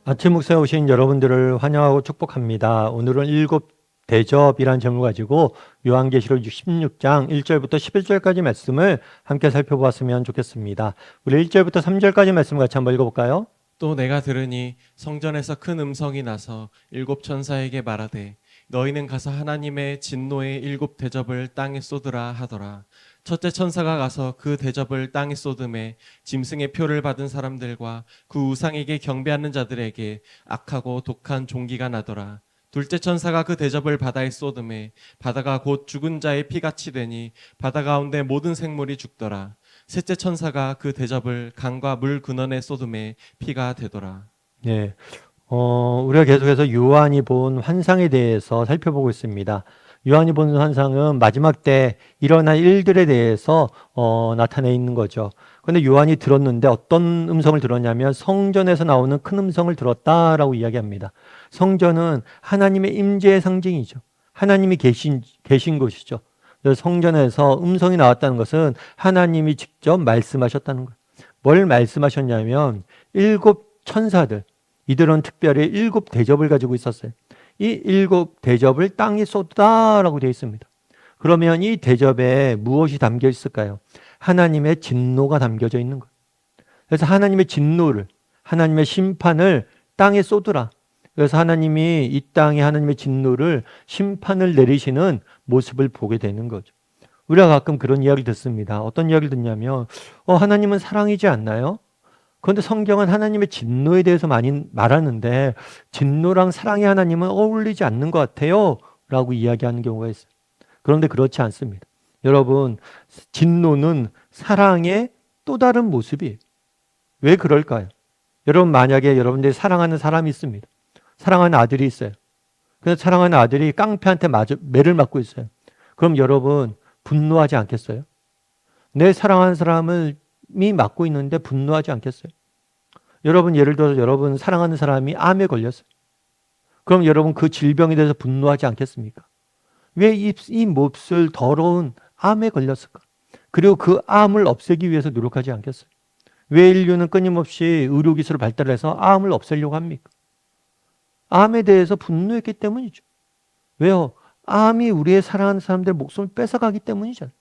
아침 묵상에 오신 여러분들을 환영하고 축복합니다. 오늘은 일곱 대접이라는 제목을 가지고 요한계시록 16장 1절부터 11절까지 말씀을 함께 살펴보았으면 좋겠습니다. 우리 1절부터 3절까지 말씀 같이 한번 읽어볼까요? 또 내가 들으니 성전에서 큰 음성이 나서 일곱 천사에게 말하되 너희는 가서 하나님의 진노의 일곱 대접을 땅에 쏟으라 하더라. 첫째 천사가 가서 그 대접을 땅에 쏟음에 짐승의 표를 받은 사람들과 그 우상에게 경배하는 자들에게 악하고 독한 종기가 나더라. 둘째 천사가 그 대접을 바다에 쏟음에 바다가 곧 죽은 자의 피같이 되니 바다 가운데 모든 생물이 죽더라. 셋째 천사가 그 대접을 강과 물 근원에 쏟음에 피가 되더라. 예. 우리가 계속해서 요한이 본 환상에 대해서 살펴보고 있습니다. 요한이 본 환상은 마지막 때 일어날 일들에 대해서 나타내 있는 거죠. 그런데 요한이 들었는데 어떤 음성을 들었냐면 성전에서 나오는 큰 음성을 들었다라고 이야기합니다. 성전은 하나님의 임재의 상징이죠. 하나님이 계신 곳이죠. 그래서 성전에서 음성이 나왔다는 것은 하나님이 직접 말씀하셨다는 거예요. 뭘 말씀하셨냐면 일곱 천사들, 이들은 특별히 일곱 대접을 가지고 있었어요. 이 일곱 대접을 땅에 쏟다라고 되어 있습니다. 그러면 이 대접에 무엇이 담겨 있을까요? 하나님의 진노가 담겨져 있는 거예요. 그래서 하나님의 진노를, 하나님의 심판을 땅에 쏟으라. 그래서 하나님이 이 땅에 하나님의 진노를, 심판을 내리시는 모습을 보게 되는 거죠. 우리가 가끔 그런 이야기를 듣습니다. 어떤 이야기를 듣냐면 하나님은 사랑이지 않나요? 그런데 성경은 하나님의 진노에 대해서 많이 말하는데 진노랑 사랑의 하나님은 어울리지 않는 것 같아요 라고 이야기하는 경우가 있어요. 그런데 그렇지 않습니다. 여러분, 진노는 사랑의 또 다른 모습이에요. 왜 그럴까요? 여러분, 만약에 여러분들이 사랑하는 사람이 있습니다. 사랑하는 아들이 있어요. 그래서 사랑하는 아들이 깡패한테 매를 맞고 있어요. 그럼 여러분 분노하지 않겠어요? 내 사랑하는 사람이 맞고 있는데 분노하지 않겠어요? 여러분, 예를 들어서 여러분 사랑하는 사람이 암에 걸렸어요. 그럼 여러분 그 질병에 대해서 분노하지 않겠습니까? 왜 이 몹쓸 더러운 암에 걸렸을까? 그리고 그 암을 없애기 위해서 노력하지 않겠어요? 왜 인류는 끊임없이 의료기술을 발달해서 암을 없애려고 합니까? 암에 대해서 분노했기 때문이죠. 왜요? 암이 우리의 사랑하는 사람들의 목숨을 뺏어가기 때문이잖아요.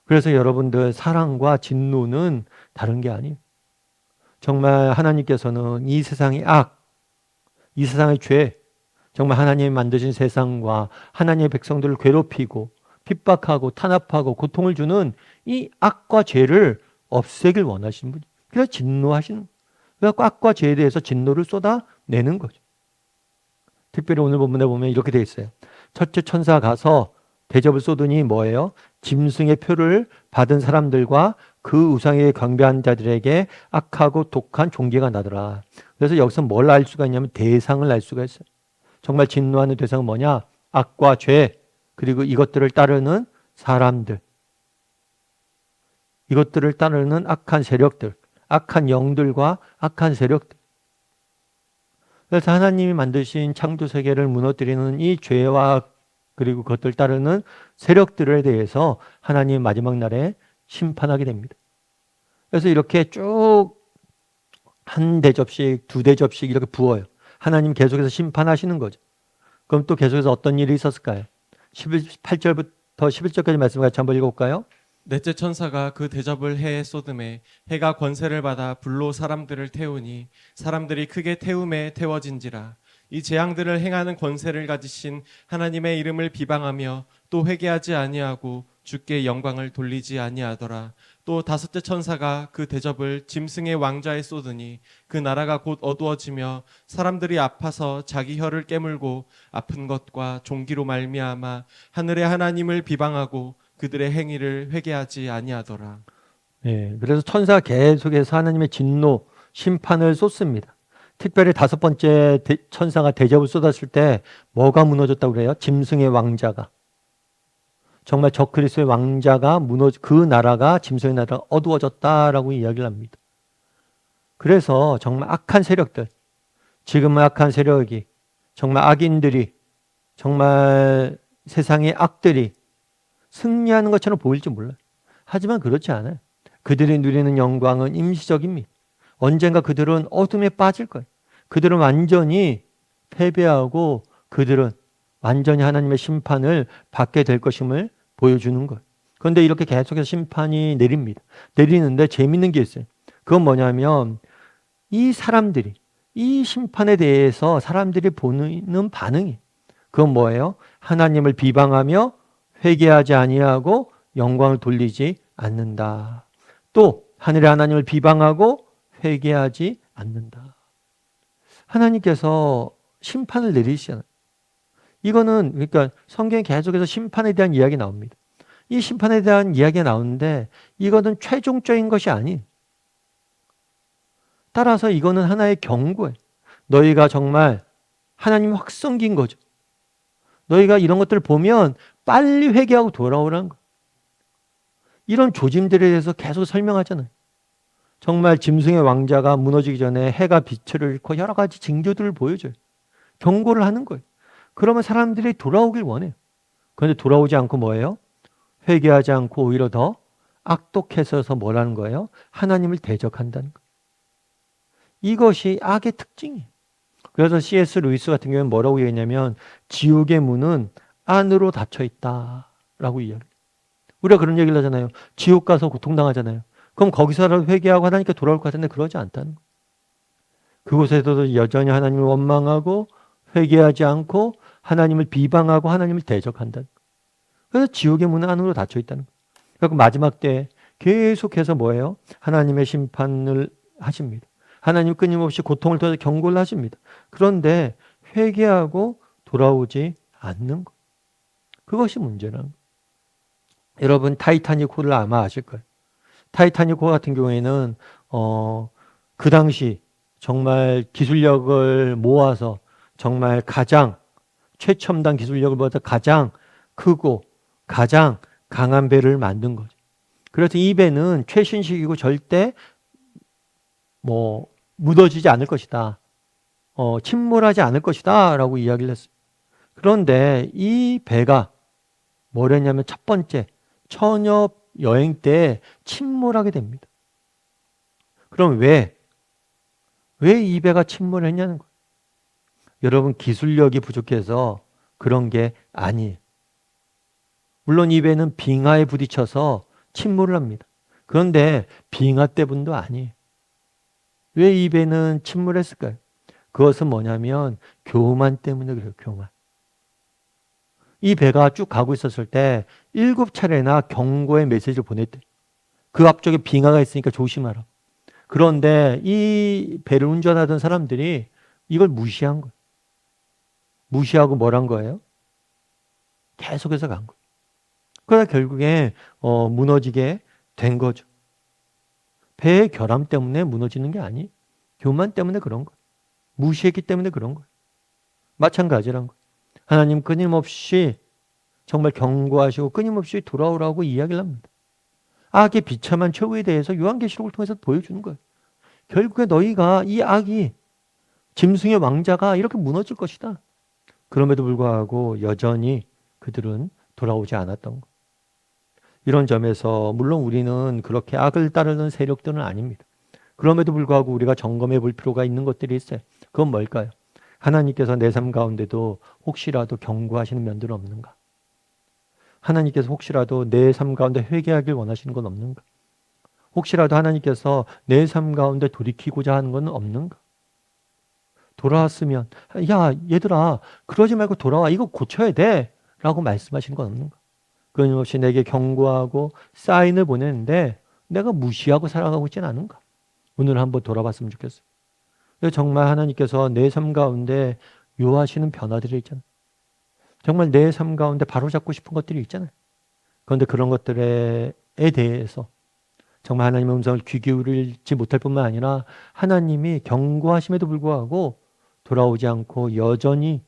그래서 여러분들, 사랑과 진노는 다른 게 아니에요. 정말 하나님께서는 이 세상의 악, 이 세상의 죄, 정말 하나님이 만드신 세상과 하나님의 백성들을 괴롭히고 핍박하고 탄압하고 고통을 주는 이 악과 죄를 없애길 원하시는 분이에요. 그래서 진노하시는 거예요. 그래서 악과 죄에 대해서 진노를 쏟아내는 거죠. 특별히 오늘 본문에 보면 이렇게 되어 있어요. 첫째 천사가 가서 대접을 쏟으니 뭐예요? 짐승의 표를 받은 사람들과 그 우상에 경배한 자들에게 악하고 독한 종기가 나더라. 그래서 여기서 뭘 알 수가 있냐면 대상을 알 수가 있어요. 정말 진노하는 대상은 뭐냐? 악과 죄, 그리고 이것들을 따르는 사람들, 이것들을 따르는 악한 세력들, 악한 영들과 악한 세력들. 그래서 하나님이 만드신 창조 세계를 무너뜨리는 이 죄와 그리고 그것들 따르는 세력들에 대해서 하나님 마지막 날에 심판하게 됩니다. 그래서 이렇게 쭉 한 대접씩, 두 대접씩 이렇게 부어요. 하나님 계속해서 심판하시는 거죠. 그럼 또 계속해서 어떤 일이 있었을까요? 8절부터 11절까지 말씀 같이 한번 읽어볼까요? 넷째 천사가 그 대접을 해에 쏟음에 해가 권세를 받아 불로 사람들을 태우니 사람들이 크게 태움에 태워진지라. 이 재앙들을 행하는 권세를 가지신 하나님의 이름을 비방하며 또 회개하지 아니하고 주께 영광을 돌리지 아니하더라. 또 다섯째 천사가 그 대접을 짐승의 왕좌에 쏟으니 그 나라가 곧 어두워지며 사람들이 아파서 자기 혀를 깨물고 아픈 것과 종기로 말미암아 하늘의 하나님을 비방하고 그들의 행위를 회개하지 아니하더라. 예, 그래서 천사 계속해서 하나님의 진노, 심판을 쏟습니다. 특별히 다섯 번째 천사가 대접을 쏟았을 때 뭐가 무너졌다고 그래요? 짐승의 왕자가. 정말 적그리스도의 왕자가 그 나라가 짐승의 나라가 어두워졌다라고 이야기를 합니다. 그래서 정말 악한 세력들, 지금의 악한 세력이 정말 악인들이 정말 세상의 악들이 승리하는 것처럼 보일지 몰라요. 하지만 그렇지 않아요. 그들이 누리는 영광은 임시적입니다. 언젠가 그들은 어둠에 빠질 거예요. 그들은 완전히 패배하고 그들은 완전히 하나님의 심판을 받게 될 것임을 보여주는 거예요. 그런데 이렇게 계속해서 심판이 내립니다. 내리는데 재밌는 게 있어요. 그건 뭐냐면 이 사람들이 이 심판에 대해서 사람들이 보는 반응이 그건 뭐예요? 하나님을 비방하며 회개하지 아니하고 영광을 돌리지 않는다. 또 하늘의 하나님을 비방하고 회개하지 않는다. 하나님께서 심판을 내리시잖아요. 이거는 그러니까 성경에 계속해서 심판에 대한 이야기 나옵니다. 이 심판에 대한 이야기가 나오는데 이거는 최종적인 것이 아닌 따라서 이거는 하나의 경고예요. 너희가 정말 하나님 확성기인 거죠. 너희가 이런 것들을 보면 빨리 회개하고 돌아오라는 거예요. 이런 조짐들에 대해서 계속 설명하잖아요. 정말 짐승의 왕자가 무너지기 전에 해가 빛을 잃고 여러 가지 징조들을 보여줘요. 경고를 하는 거예요. 그러면 사람들이 돌아오길 원해요. 그런데 돌아오지 않고 뭐예요? 회개하지 않고 오히려 더 악독해져서 뭐라는 거예요? 하나님을 대적한다는 거예요. 이것이 악의 특징이에요. 그래서 C.S. 루이스 같은 경우는 뭐라고 얘기했냐면 지옥의 문은 안으로 닫혀 있다라고 이야기해요. 우리가 그런 얘기를 하잖아요. 지옥 가서 고통당하잖아요. 그럼 거기서라도 회개하고 하나님께 돌아올 것 같은데 그러지 않다는 거예요. 그곳에서도 여전히 하나님을 원망하고 회개하지 않고 하나님을 비방하고 하나님을 대적한다는 거예요. 그래서 지옥의 문은 안으로 닫혀 있다는 거예요. 그래서 마지막 때 계속해서 뭐예요? 하나님의 심판을 하십니다. 하나님 끊임없이 고통을 통해서 경고를 하십니다. 그런데 회개하고 돌아오지 않는 것. 그것이 문제라는 거예요. 여러분 타이타닉호를 아마 아실 거예요. 타이타닉호 같은 경우에는 그 당시 정말 기술력을 모아서 정말 가장 최첨단 기술력을 보다 가장 크고 가장 강한 배를 만든 거죠. 그래서 이 배는 최신식이고 절대 묻어지지 않을 것이다. 침몰하지 않을 것이다. 라고 이야기를 했어요. 그런데 이 배가 뭐랬냐면 첫 번째, 천엽 여행 때 침몰하게 됩니다. 그럼 왜 이 배가 침몰했냐는 거예요. 여러분, 기술력이 부족해서 그런 게 아니에요. 물론 이 배는 빙하에 부딪혀서 침몰을 합니다. 그런데 빙하 때문도 아니에요. 왜 이 배는 침몰했을까요? 그것은 뭐냐면 교만 때문에 그래요. 교만. 이 배가 쭉 가고 있었을 때 7차례나 경고의 메시지를 보냈대요. 그 앞쪽에 빙하가 있으니까 조심하라. 그런데 이 배를 운전하던 사람들이 이걸 무시한 거예요. 무시하고 뭘 한 거예요? 계속해서 간 거예요. 그러다 결국에 무너지게 된 거죠. 배의 결함 때문에 무너지는 게 아니에요. 교만 때문에 그런 거예요. 무시했기 때문에 그런 거예요. 마찬가지란 거예요. 하나님 끊임없이 정말 경고하시고 끊임없이 돌아오라고 이야기를 합니다. 악의 비참한 최후에 대해서 요한계시록을 통해서 보여주는 거예요. 결국에 너희가 이 악이 짐승의 왕자가 이렇게 무너질 것이다. 그럼에도 불구하고 여전히 그들은 돌아오지 않았던 것. 이런 점에서 물론 우리는 그렇게 악을 따르는 세력들은 아닙니다. 그럼에도 불구하고 우리가 점검해 볼 필요가 있는 것들이 있어요. 그건 뭘까요? 하나님께서 내 삶 가운데도 혹시라도 경고하시는 면들은 없는가? 하나님께서 혹시라도 내 삶 가운데 회개하길 원하시는 건 없는가? 혹시라도 하나님께서 내 삶 가운데 돌이키고자 하는 건 없는가? 돌아왔으면 야 얘들아 그러지 말고 돌아와. 이거 고쳐야 돼 라고 말씀하시는 건 없는가? 끊임없이 내게 경고하고 사인을 보내는데 내가 무시하고 살아가고 있지는 않은가? 오늘 한번 돌아봤으면 좋겠어요. 정말 하나님께서 내 삶 가운데 요하시는 변화들이 있잖아요. 정말 내 삶 가운데 바로잡고 싶은 것들이 있잖아요. 그런데 그런 것들에 대해서 정말 하나님의 음성을 귀 기울이지 못할 뿐만 아니라 하나님이 경고하심에도 불구하고 돌아오지 않고 여전히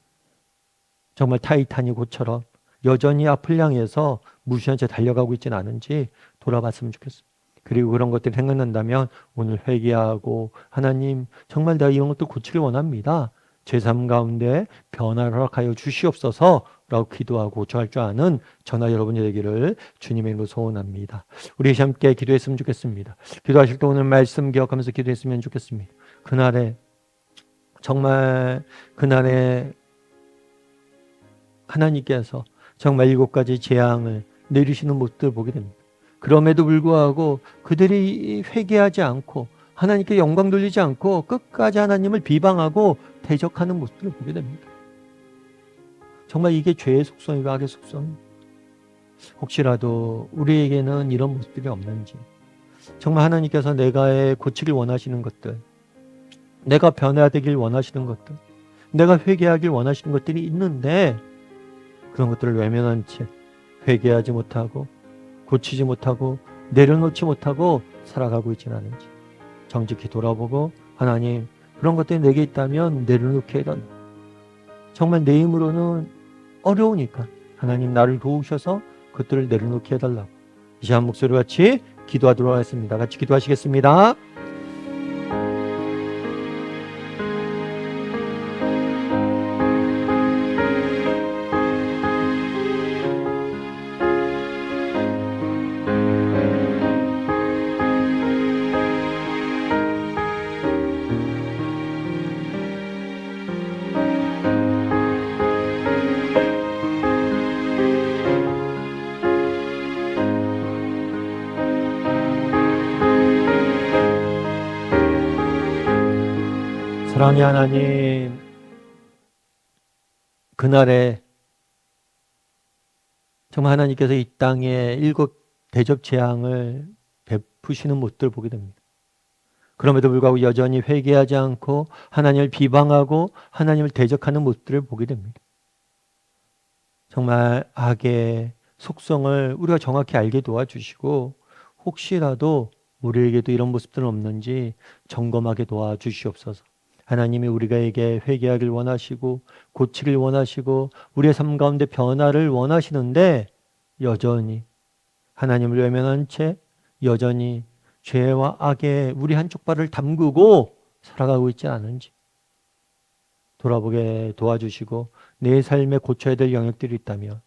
정말 타이타닉호처럼 여전히 앞을 향해서 무시한 채 달려가고 있지는 않은지 돌아봤으면 좋겠어요. 그리고 그런 것들이 생각난다면 오늘 회개하고 하나님 정말 내가 이런 것도 고치길 원합니다. 제 삶 가운데 변화를 허락하여 주시옵소서 라고 기도하고 고쳐할 줄 아는 저나 여러분이 되기를 주님의 이름으로 소원합니다. 우리 함께 기도했으면 좋겠습니다. 기도하실 때 오늘 말씀 기억하면서 기도했으면 좋겠습니다. 그날에 정말 그날에 하나님께서 정말 7가지 재앙을 내리시는 모습을 보게 됩니다. 그럼에도 불구하고 그들이 회개하지 않고 하나님께 영광 돌리지 않고 끝까지 하나님을 비방하고 대적하는 모습을 보게 됩니다. 정말 이게 죄의 속성이고 악의 속성입니다. 혹시라도 우리에게는 이런 모습들이 없는지, 정말 하나님께서 내가 고치길 원하시는 것들, 내가 변화되길 원하시는 것들, 내가 회개하길 원하시는 것들이 있는데 그런 것들을 외면한 채 회개하지 못하고 고치지 못하고 내려놓지 못하고 살아가고 있지는 않은지 정직히 돌아보고, 하나님, 그런 것들이 내게 있다면 내려놓게 해달라. 정말 내 힘으로는 어려우니까 하나님 나를 도우셔서 그것들을 내려놓게 해달라고 이 시간 목소리 같이 기도하도록 하겠습니다. 같이 기도하시겠습니다. 사랑의 하나님, 그날에 정말 하나님께서 이 땅에 7 대접 재앙을 베푸시는 모습을 보게 됩니다. 그럼에도 불구하고 여전히 회개하지 않고 하나님을 비방하고 하나님을 대적하는 모습들을 보게 됩니다. 정말 악의 속성을 우리가 정확히 알게 도와주시고, 혹시라도 우리에게도 이런 모습들은 없는지 점검하게 도와주시옵소서. 하나님이 우리에게 회개하길 원하시고 고치길 원하시고 우리의 삶 가운데 변화를 원하시는데 여전히 하나님을 외면한 채 여전히 죄와 악에 우리 한쪽 발을 담그고 살아가고 있지 않은지 돌아보게 도와주시고, 내 삶에 고쳐야 될 영역들이 있다면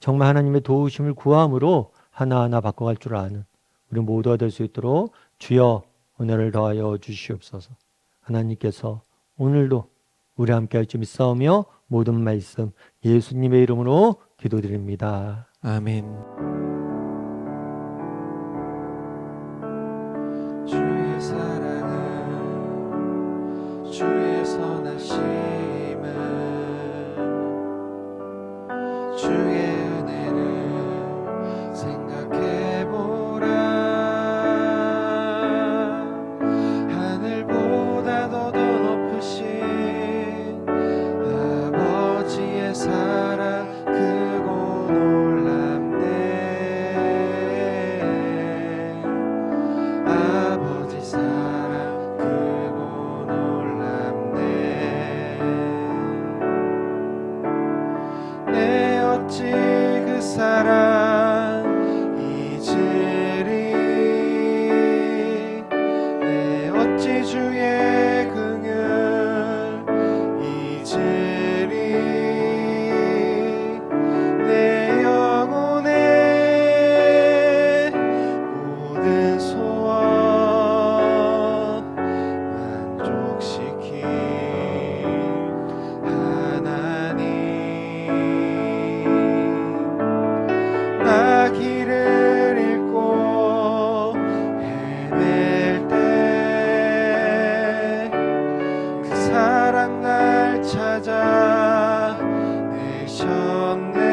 정말 하나님의 도우심을 구함으로 하나하나 바꿔갈 줄 아는 우리 모두가 될 수 있도록 주여 은혜를 더하여 주시옵소서. 하나님께서 오늘도 우리 함께 할 줄 믿사오며 모든 말씀 예수님의 이름으로 기도드립니다. 아멘. 주의 사랑은 주의 선하심은 주의 은혜를 생각해보라. 하늘보다 더 높으신 아버지의 사랑 크고 놀랍네. 아버지 사랑 크고 놀랍네. 내 어찌 그 사랑 잊으리. 내 어찌 주의 긍휼 잊으리. 내 영혼의 모든 소원 만족시킨 하나님. 나 길을 잃고 헤맬 때 그 사랑 날 찾아 내셨네.